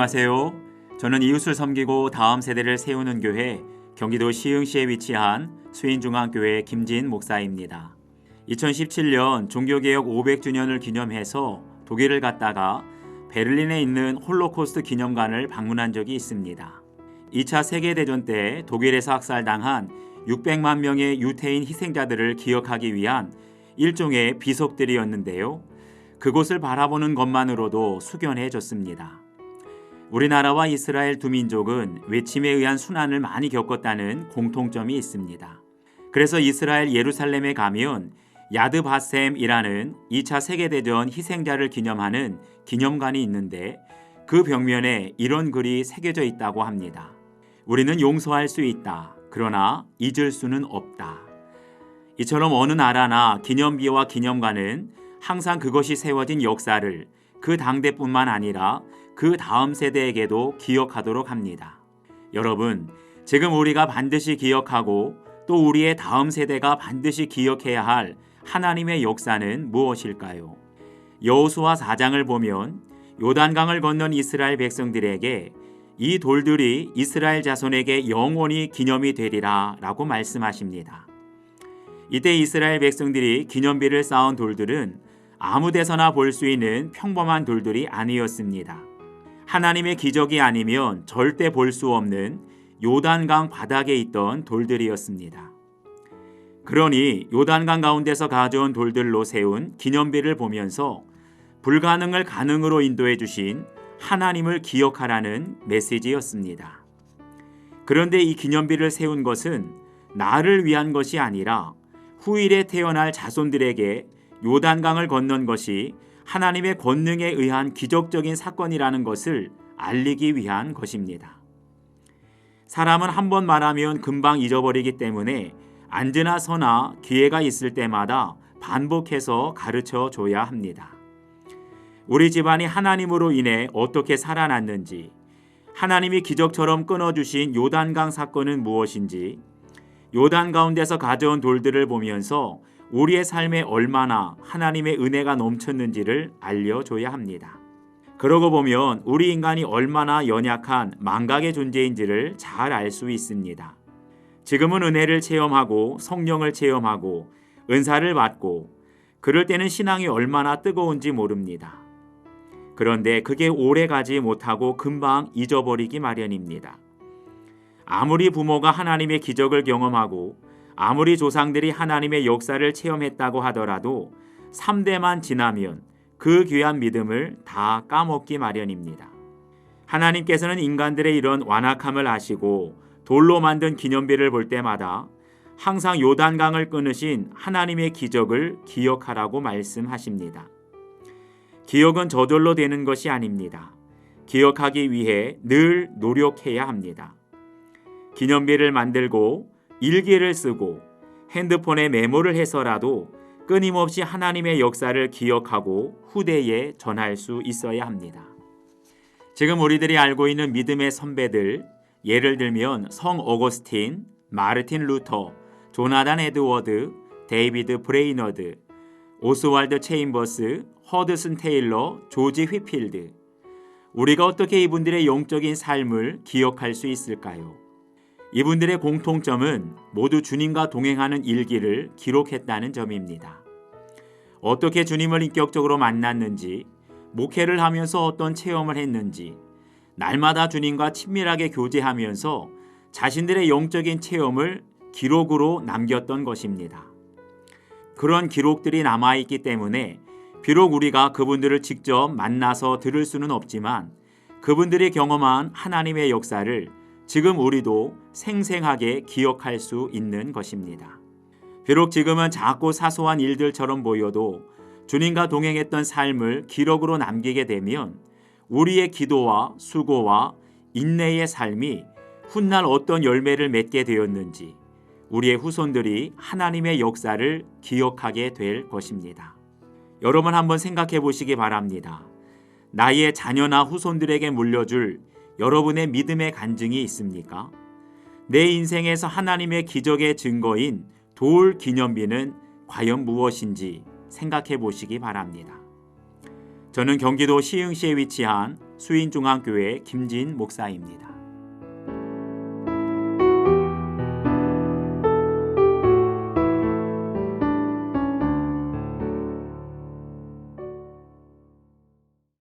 안녕하세요. 저는 이웃을 섬기고 다음 세대를 세우는 교회 경기도 시흥시에 위치한 수인중앙교회 김진 목사입니다. 2017년 종교개혁 500주년을 기념해서 독일을 갔다가 베를린에 있는 홀로코스트 기념관을 방문한 적이 있습니다. 2차 세계대전 때 독일에서 학살당한 600만 명의 유태인 희생자들을 기억하기 위한 일종의 비석들이었는데요. 그곳을 바라보는 것만으로도 숙연해졌습니다. 우리나라와 이스라엘 두 민족은 외침에 의한 순환을 많이 겪었다는 공통점이 있습니다. 그래서 이스라엘 예루살렘에 가면 야드 바셈이라는 2차 세계대전 희생자를 기념하는 기념관이 있는데 그 벽면에 이런 글이 새겨져 있다고 합니다. 우리는 용서할 수 있다. 그러나 잊을 수는 없다. 이처럼 어느 나라나 기념비와 기념관은 항상 그것이 세워진 역사를 그 당대뿐만 아니라 그 다음 세대에게도 기억하도록 합니다. 여러분, 지금 우리가 반드시 기억하고 또 우리의 다음 세대가 반드시 기억해야 할 하나님의 역사는 무엇일까요? 여호수아 4장을 보면 요단강을 건넌 이스라엘 백성들에게 이 돌들이 이스라엘 자손에게 영원히 기념이 되리라 라고 말씀하십니다. 이때 이스라엘 백성들이 기념비를 쌓은 돌들은 아무 데서나 볼 수 있는 평범한 돌들이 아니었습니다. 하나님의 기적이 아니면 절대 볼 수 없는 요단강 바닥에 있던 돌들이었습니다. 그러니 요단강 가운데서 가져온 돌들로 세운 기념비를 보면서 불가능을 가능으로 인도해 주신 하나님을 기억하라는 메시지였습니다. 그런데 이 기념비를 세운 것은 나를 위한 것이 아니라 후일에 태어날 자손들에게 요단강을 건넌 것이 하나님의 권능에 의한 기적적인 사건이라는 것을 알리기 위한 것입니다. 사람은 한 번 말하면 금방 잊어버리기 때문에 앉으나 서나 기회가 있을 때마다 반복해서 가르쳐 줘야 합니다. 우리 집안이 하나님으로 인해 어떻게 살아났는지, 하나님이 기적처럼 끊어주신 요단강 사건은 무엇인지, 요단 가운데서 가져온 돌들을 보면서 우리의 삶에 얼마나 하나님의 은혜가 넘쳤는지를 알려줘야 합니다. 그러고 보면 우리 인간이 얼마나 연약한 망각의 존재인지를 잘 알 수 있습니다. 지금은 은혜를 체험하고 성령을 체험하고 은사를 받고 그럴 때는 신앙이 얼마나 뜨거운지 모릅니다. 그런데 그게 오래 가지 못하고 금방 잊어버리기 마련입니다. 아무리 부모가 하나님의 기적을 경험하고 아무리 조상들이 하나님의 역사를 체험했다고 하더라도 3대만 지나면 그 귀한 믿음을 다 까먹기 마련입니다. 하나님께서는 인간들의 이런 완악함을 아시고 돌로 만든 기념비를 볼 때마다 항상 요단강을 끊으신 하나님의 기적을 기억하라고 말씀하십니다. 기억은 저절로 되는 것이 아닙니다. 기억하기 위해 늘 노력해야 합니다. 기념비를 만들고 일기를 쓰고 핸드폰에 메모를 해서라도 끊임없이 하나님의 역사를 기억하고 후대에 전할 수 있어야 합니다. 지금 우리들이 알고 있는 믿음의 선배들, 예를 들면 성 어거스틴, 마르틴 루터, 조나단 에드워드, 데이비드 브레이너드, 오스왈드 체인버스, 허드슨 테일러, 조지 휘필드. 우리가 어떻게 이분들의 영적인 삶을 기억할 수 있을까요? 이분들의 공통점은 모두 주님과 동행하는 일기를 기록했다는 점입니다. 어떻게 주님을 인격적으로 만났는지, 목회를 하면서 어떤 체험을 했는지, 날마다 주님과 친밀하게 교제하면서 자신들의 영적인 체험을 기록으로 남겼던 것입니다. 그런 기록들이 남아있기 때문에 비록 우리가 그분들을 직접 만나서 들을 수는 없지만 그분들이 경험한 하나님의 역사를 지금 우리도 생생하게 기억할 수 있는 것입니다. 비록 지금은 작고 사소한 일들처럼 보여도 주님과 동행했던 삶을 기록으로 남기게 되면 우리의 기도와 수고와 인내의 삶이 훗날 어떤 열매를 맺게 되었는지 우리의 후손들이 하나님의 역사를 기억하게 될 것입니다. 여러분 한번 생각해 보시기 바랍니다. 나의 자녀나 후손들에게 물려줄 여러분의 믿음의 간증이 있습니까? 내 인생에서 하나님의 기적의 증거인 돌 기념비는 과연 무엇인지 생각해 보시기 바랍니다. 저는 경기도 시흥시에 위치한 수인중앙교회 김진 목사입니다.